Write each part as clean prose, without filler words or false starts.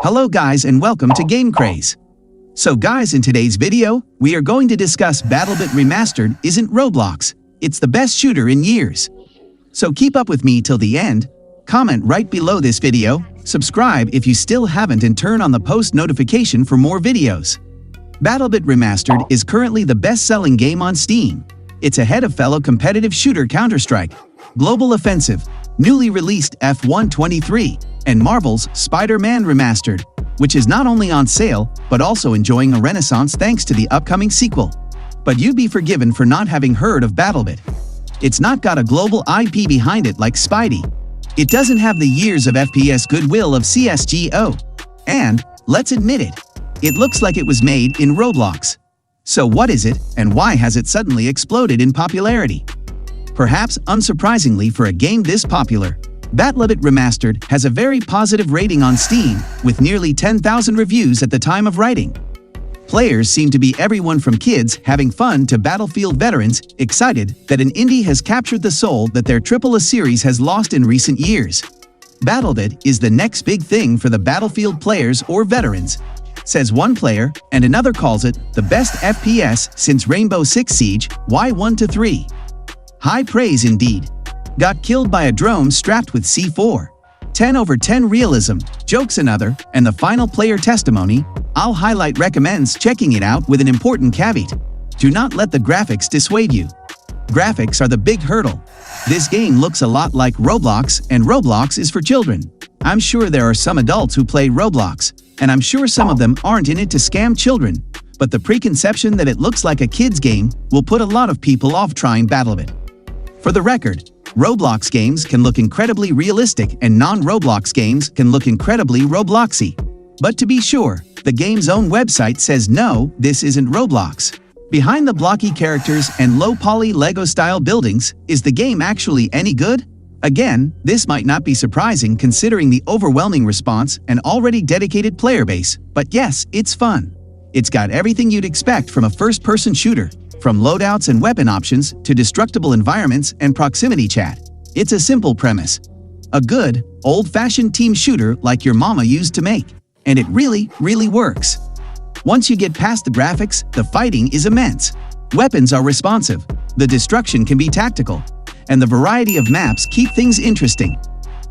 Hello guys and welcome to Game Craze. So guys, in today's video, we are going to discuss Battlebit Remastered isn't Roblox, it's the best shooter in years. So keep up with me till the end, comment right below this video, subscribe if you still haven't and turn on the post notification for more videos. Battlebit Remastered is currently the best-selling game on Steam. It's ahead of fellow competitive shooter Counter-Strike, Global Offensive, newly released F123, and Marvel's Spider-Man Remastered, which is not only on sale, but also enjoying a renaissance thanks to the upcoming sequel. But you'd be forgiven for not having heard of Battlebit. It's not got a global IP behind it like Spidey. It doesn't have the years of FPS goodwill of CSGO. And, let's admit it, it looks like it was made in Roblox. So what is it, and why has it suddenly exploded in popularity? Perhaps unsurprisingly for a game this popular, Battlebit Remastered has a very positive rating on Steam, with nearly 10,000 reviews at the time of writing. Players seem to be everyone from kids having fun to Battlefield veterans excited that an indie has captured the soul that their AAA series has lost in recent years. Battlebit is the next big thing for the Battlefield players or veterans, says one player, and another calls it the best FPS since Rainbow Six Siege Y1-3. High praise indeed. Got killed by a drone strapped with C4. 10/10 realism, jokes another, and the final player testimony, I'll highlight recommends checking it out with an important caveat. Do not let the graphics dissuade you. Graphics are the big hurdle. This game looks a lot like Roblox, and Roblox is for children. I'm sure there are some adults who play Roblox, and I'm sure some of them aren't in it to scam children, but the preconception that it looks like a kid's game will put a lot of people off trying Battlebit. For the record, Roblox games can look incredibly realistic and non-Roblox games can look incredibly Robloxy. But to be sure, the game's own website says no, this isn't Roblox. Behind the blocky characters and low-poly Lego-style buildings, is the game actually any good? Again, this might not be surprising considering the overwhelming response and already dedicated player base, but yes, it's fun. It's got everything you'd expect from a first-person shooter, from loadouts and weapon options to destructible environments and proximity chat. It's a simple premise. A good, old-fashioned team shooter like your mama used to make. And it really works. Once you get past the graphics, the fighting is immense. Weapons are responsive, the destruction can be tactical, and the variety of maps keep things interesting.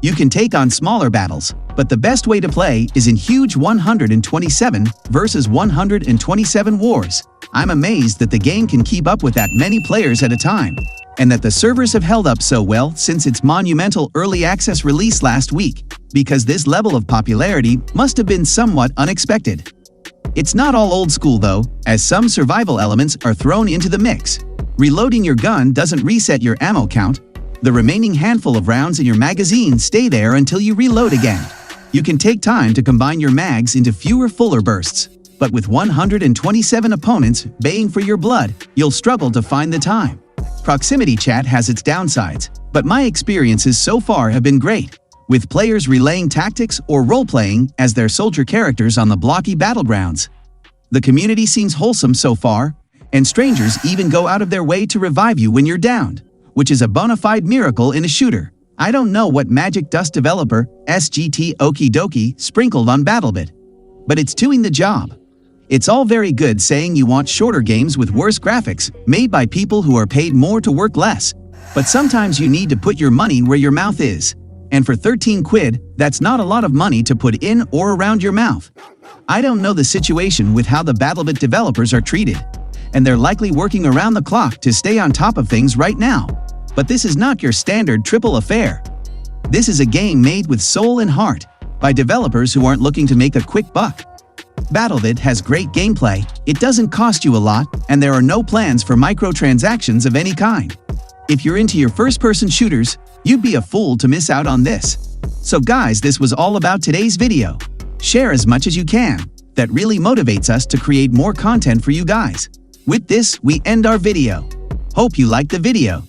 You can take on smaller battles, but the best way to play is in huge 127 versus 127 wars. I'm amazed that the game can keep up with that many players at a time, and that the servers have held up so well since its monumental early access release last week, because this level of popularity must have been somewhat unexpected. It's not all old school though, as some survival elements are thrown into the mix. Reloading your gun doesn't reset your ammo count. The remaining handful of rounds in your magazine stay there until you reload again. You can take time to combine your mags into fewer fuller bursts, but with 127 opponents baying for your blood, you'll struggle to find the time. Proximity chat has its downsides, but my experiences so far have been great, with players relaying tactics or role-playing as their soldier characters on the blocky battlegrounds. The community seems wholesome so far, and strangers even go out of their way to revive you when you're downed, which is a bona fide miracle in a shooter. I don't know what magic dust developer SGT Okie Dokie sprinkled on Battlebit, but it's doing the job. It's all very good saying you want shorter games with worse graphics, made by people who are paid more to work less, but sometimes you need to put your money where your mouth is. And for 13 quid, that's not a lot of money to put in or around your mouth. I don't know the situation with how the Battlebit developers are treated, and they're likely working around the clock to stay on top of things right now. But this is not your standard AAA affair. This is a game made with soul and heart, by developers who aren't looking to make a quick buck. Battlebit has great gameplay, it doesn't cost you a lot, and there are no plans for microtransactions of any kind. If you're into your first-person shooters, you'd be a fool to miss out on this. So guys, this was all about today's video. Share as much as you can. That really motivates us to create more content for you guys. With this, we end our video. Hope you liked the video.